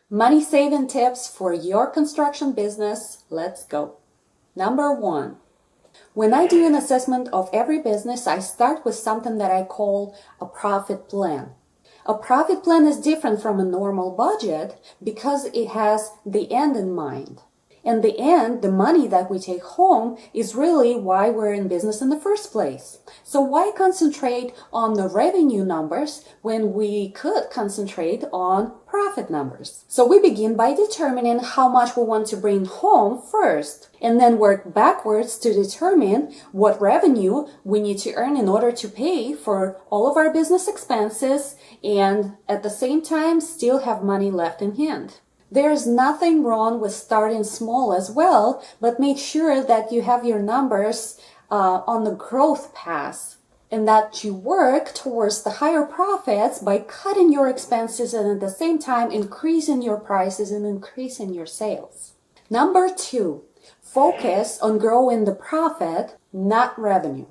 Money saving tips for your construction business. Let's go. Number 1. When I do an assessment of every business, I start with something that I call a profit plan. A profit plan is different from a normal budget because it has the end in mind. And the end, the money that we take home, is really why we're in business in the first place. So why concentrate on the revenue numbers when we could concentrate on profit numbers? So we begin by determining how much we want to bring home first, and then work backwards to determine what revenue we need to earn in order to pay for all of our business expenses and at the same time still have money left in hand. There's nothing wrong with starting small as well, but make sure that you have your numbers on the growth path and that you work towards the higher profits by cutting your expenses and at the same time increasing your prices and increasing your sales. Number 2, focus on growing the profit, not revenue.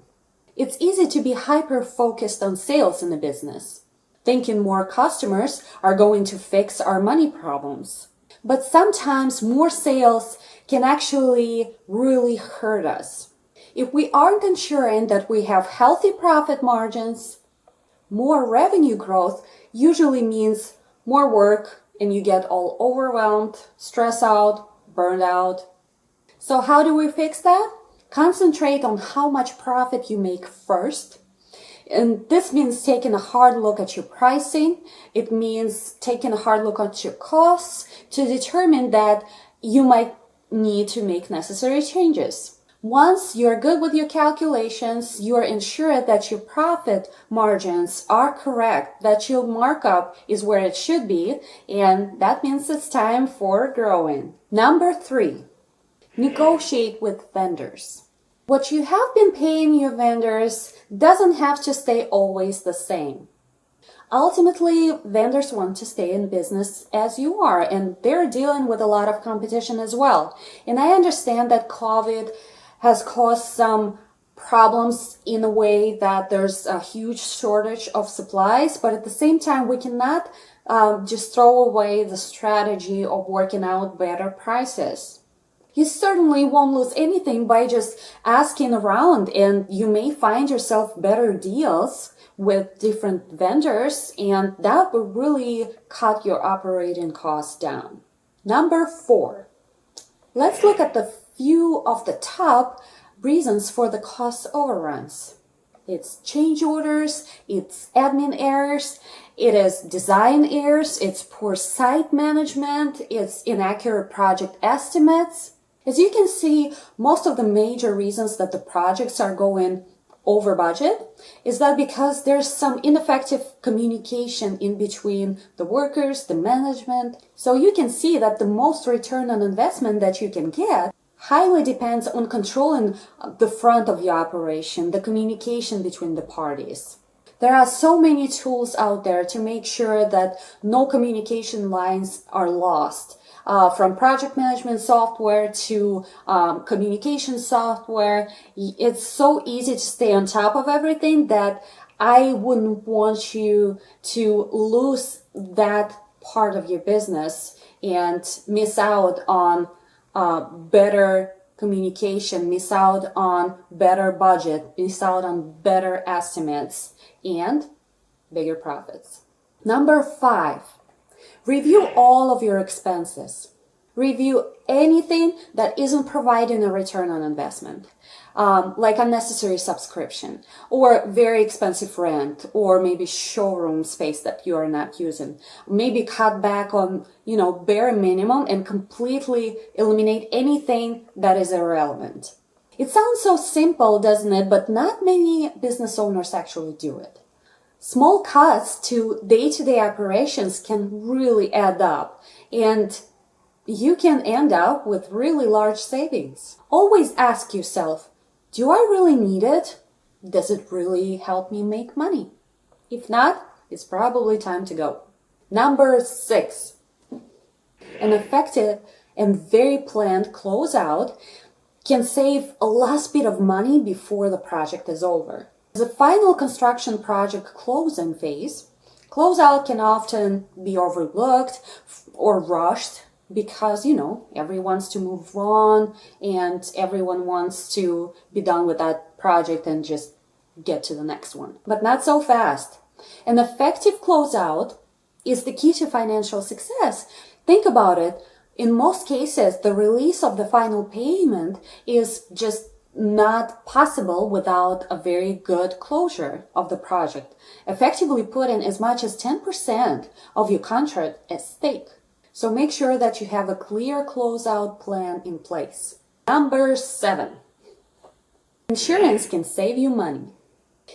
It's easy to be hyper-focused on sales in a business, thinking more customers are going to fix our money problems. But sometimes more sales can actually really hurt us. If we aren't ensuring that we have healthy profit margins, more revenue growth usually means more work and you get all overwhelmed, stressed out, burned out. So how do we fix that? Concentrate on how much profit you make first. And this means taking a hard look at your pricing. It means taking a hard look at your costs to determine that you might need to make necessary changes. Once you're good with your calculations, you are ensured that your profit margins are correct, that your markup is where it should be, and that means it's time for growing. Number 3, negotiate with vendors. What you have been paying your vendors doesn't have to stay always the same. Ultimately, vendors want to stay in business as you are, and they're dealing with a lot of competition as well. And I understand that COVID has caused some problems in a way that there's a huge shortage of supplies, but at the same time, we cannot just throw away the strategy of working out better prices. You certainly won't lose anything by just asking around, and you may find yourself better deals with different vendors, and that will really cut your operating costs down. Number 4, let's look at the few of the top reasons for the cost overruns. It's change orders, it's admin errors, it is design errors, it's poor site management, it's inaccurate project estimates. As you can see, most of the major reasons that the projects are going over budget is that because there's some ineffective communication in between the workers, the management. So you can see that the most return on investment that you can get highly depends on controlling the front of your operation, the communication between the parties. There are so many tools out there to make sure that no communication lines are lost. From project management software to communication software, it's so easy to stay on top of everything that I wouldn't want you to lose that part of your business and miss out on better communication, miss out on better budget, miss out on better estimates and bigger profits. Number 5. Review all of your expenses. Review anything that isn't providing a return on investment, like unnecessary subscription or very expensive rent or maybe showroom space that you are not using. Maybe cut back on, bare minimum and completely eliminate anything that is irrelevant. It sounds so simple, doesn't it? But not many business owners actually do it. Small cuts to day-to-day operations can really add up, and you can end up with really large savings. Always ask yourself, do I really need it? Does it really help me make money? If not, it's probably time to go. Number 6, an effective and very planned closeout can save a last bit of money before the project is over. The final construction project closing phase, Closeout can often be overlooked or rushed because, everyone wants to move on and everyone wants to be done with that project and just get to the next one. But not so fast. An effective closeout is the key to financial success. Think about it. In most cases, the release of the final payment is just not possible without a very good closure of the project, effectively putting as much as 10% of your contract at stake. So make sure that you have a clear closeout plan in place. Number 7. Insurance can save you money.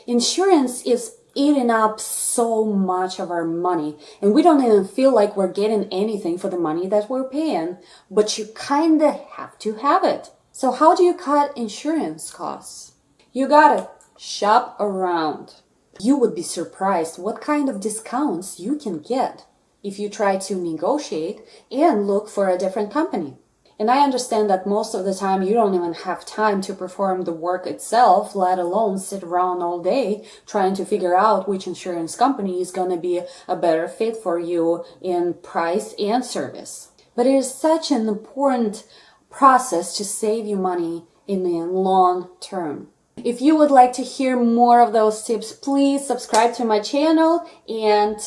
Insurance is eating up so much of our money, and we don't even feel like we're getting anything for the money that we're paying, but you kinda have to have it. So how do you cut insurance costs? You gotta shop around. You would be surprised what kind of discounts you can get if you try to negotiate and look for a different company. And I understand that most of the time you don't even have time to perform the work itself, let alone sit around all day trying to figure out which insurance company is going to be a better fit for you in price and service. But it is such an important process to save you money in the long term. If you would like to hear more of those tips, please subscribe to my channel and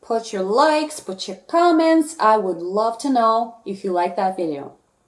put your likes, put your comments. I would love to know if you like that video.